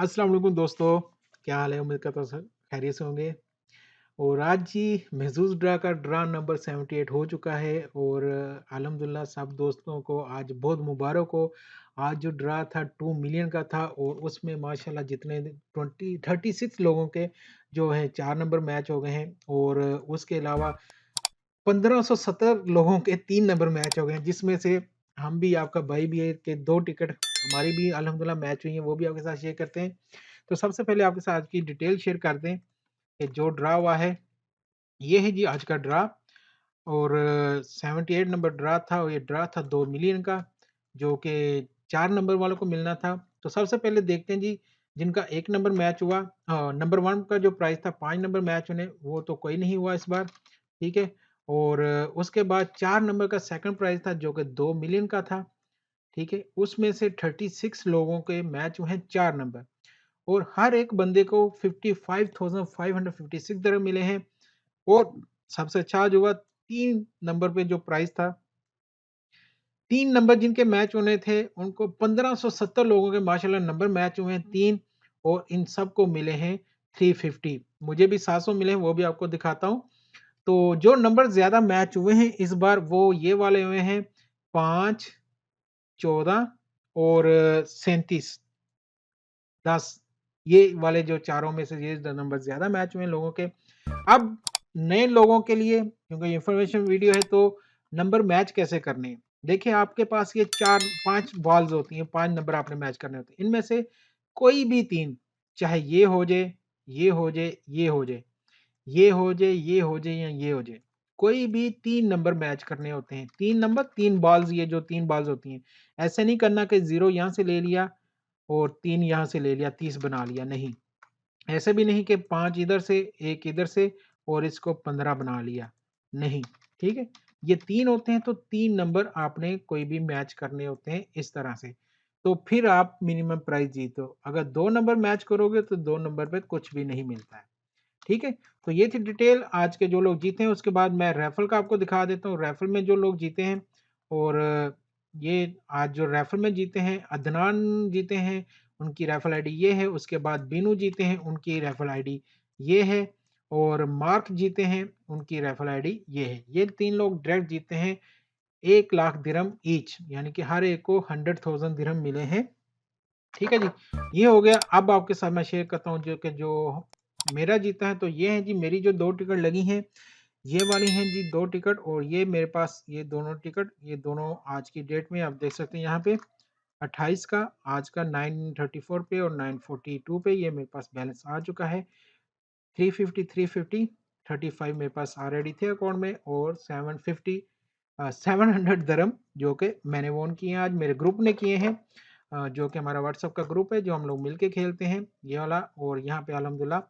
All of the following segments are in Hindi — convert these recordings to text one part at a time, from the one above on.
अस्सलाम वालेकुम दोस्तों, क्या हाल है? उम्मीद करता हूँ सब खैरियत से होंगे। और आज जी महज़ूज़ ड्रा का ड्रा नंबर 78 हो चुका है और अल्हम्दुलिल्लाह सब दोस्तों को आज बहुत मुबारक हो। आज जो ड्रा था 2 मिलियन का था और उसमें माशाल्लाह जितने 20 36 लोगों के जो है 4 नंबर मैच हो गए हैं और उसके अलावा 1570 लोगों के 3 नंबर मैच हो गए हैं, जिसमें से हम भी आपका भाई भी है कि 2 टिकट हमारी भी अल्हम्दुलिल्लाह मैच हुई हैं, वो भी आपके साथ शेयर करते हैं। तो सबसे पहले आपके साथ की डिटेल शेयर कर दें कि जो ड्रा हुआ है, ये है जी आज का ड्रा और 78 नंबर ड्रा था और ये ड्रा था 2 मिलियन का, जो कि 4 नंबर वालों को मिलना था। तो सबसे पहले देखते हैं जी, जिनका 1 नंबर मैच हुआ नंबर 1 का जो प्राइस था 5 नंबर मैच होने, वो तो कोई नहीं हुआ इस बार, ठीक है? और उसके बाद 4 नंबर का सेकंड प्राइस था जो कि 2 मिलियन का था, ठीक है? उसमें से 36 लोगों के मैच हुए हैं 4 नंबर और हर एक बंदे को 55,556 दिरहम मिले हैं और सबसे अच्छा जो हुआ 3 नंबर पे जो प्राइस था, 3 नंबर जिनके मैच होने थे, उनको 1570 लोगों के माशाल्लाह नंबर मैच हुए हैं 3 और इन सबको मिले हैं 350। मुझे भी 700 मिले हैं, वो भी आपको दिखाता हूँ। तो जो नंबर ज़्यादा मैच हुए हैं इस बार वो ये वाले हुए हैं 5, 14 और 37, 10 ये वाले जो चारों में से ये नंबर ज़्यादा मैच हुए हैं लोगों के। अब नए लोगों के लिए क्योंकि इन्फॉर्मेशन वीडियो है तो नंबर मैच कैसे करने हैं? देखिए आपके पास ये 4-5 बॉल्स होती हैं, 5 नंबर आपने मैच करने होते हैं। इनमें से कोई भी 3 चाहे ये हो जाए, ये हो जाए, ये हो जाए, ये हो जाए, ये हो जाए या ये हो जाए। कोई भी 3 नंबर मैच करने होते हैं। 3 नंबर 3 बॉल्स ये जो 3 बॉल्स होती हैं। ऐसे नहीं करना कि 0 यहाँ से ले लिया और 3 यहाँ से ले लिया, 30 बना लिया, नहीं। ऐसे भी नहीं कि 5 इधर से, 1 इधर से और इसको 15 बना लिया, नहीं, ठीक है? ये 3 होते हैं तो 3 नंबर आपने कोई भी मैच करने होते हैं इस तरह से, तो फिर आप मिनिमम प्राइज़ जीतो। अगर 2 नंबर मैच करोगे तो 2 नंबर पे कुछ भी नहीं मिलता है, ठीक है? तो ये थी डिटेल आज के जो लोग जीते हैं, उसके बाद मैं रैफ़ल का आपको दिखा देता हूँ, रैफ़ल में जो लोग जीते हैं और ये आज जो रैफ़ल में जीते हैं, अदनान जीते हैं, उनकी रैफ़ल आईडी ये है, उसके बाद बीनू जीते हैं, उनकी रैफ़ल आईडी ये है और मार्क जीते हैं, उनकी रैफ़ल आईडी ये है। ये 3 लोग डायरेक्ट जीते हैं 1 लाख दिरहम ईच यानी कि हर एक को 100,000 दिरहम मिले हैं, ठीक है जी? ये हो गया, अब आपके साथ मैं शेयर करता हूँ जो मेरा जीता है, तो ये है जी मेरी जो 2 टिकट लगी हैं, ये वाली हैं जी 2 टिकट और ये मेरे पास ये दोनों टिकट, ये दोनों आज की डेट में आप देख सकते हैं यहाँ पे 28 का, आज का 934 पे और 942 पे ये मेरे पास बैलेंस आ चुका है। 350, 350, 35 मेरे पास ऑलरेडी थे अकाउंट में और 700 दिरहम जो कि मैंने वॉन किए हैं आज मेरे ग्रुप ने किए हैं जो कि हमारा व्हाट्सएप का ग्रुप है जो हम लोग मिलके खेलते हैं ये वाला और यहाँ पे अल्हम्दुलिल्लाह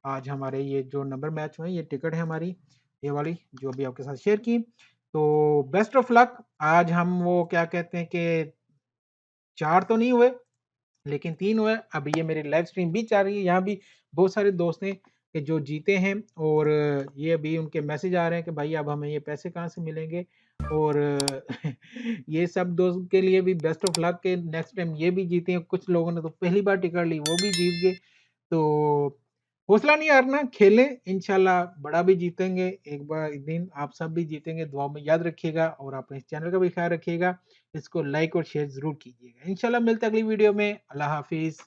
आज हमारे ये जो नंबर मैच हुए हैं ये टिकट है हमारी ये वाली जो अभी आपके साथ शेयर की। तो बेस्ट ऑफ लक। आज हम वो क्या कहते हैं कि 4 तो नहीं हुए लेकिन 3 हुए। अब ये मेरी लाइव स्ट्रीम भी चल रही है, यहाँ भी बहुत सारे दोस्त हैं कि जो जीते हैं और ये अभी उनके मैसेज आ रहे हैं कि भाई अब हमें ये पैसे कहाँ से मिलेंगे और ये सब दोस्त के लिए भी बेस्ट ऑफ लक के नेक्स्ट टाइम ये भी जीते हैं। कुछ लोगों ने तो पहली बार टिकट ली, वो भी जीत गए। तो हौसला नहीं हारना, खेलें, इंशाल्लाह बड़ा भी जीतेंगे, एक दिन आप सब भी जीतेंगे, दुआ में याद रखिएगा और अपने इस चैनल का भी ख्याल रखिएगा। इसको लाइक और शेयर ज़रूर कीजिएगा। इंशाल्लाह मिलते हैं अगली वीडियो में। अल्लाह हाफ़िज़।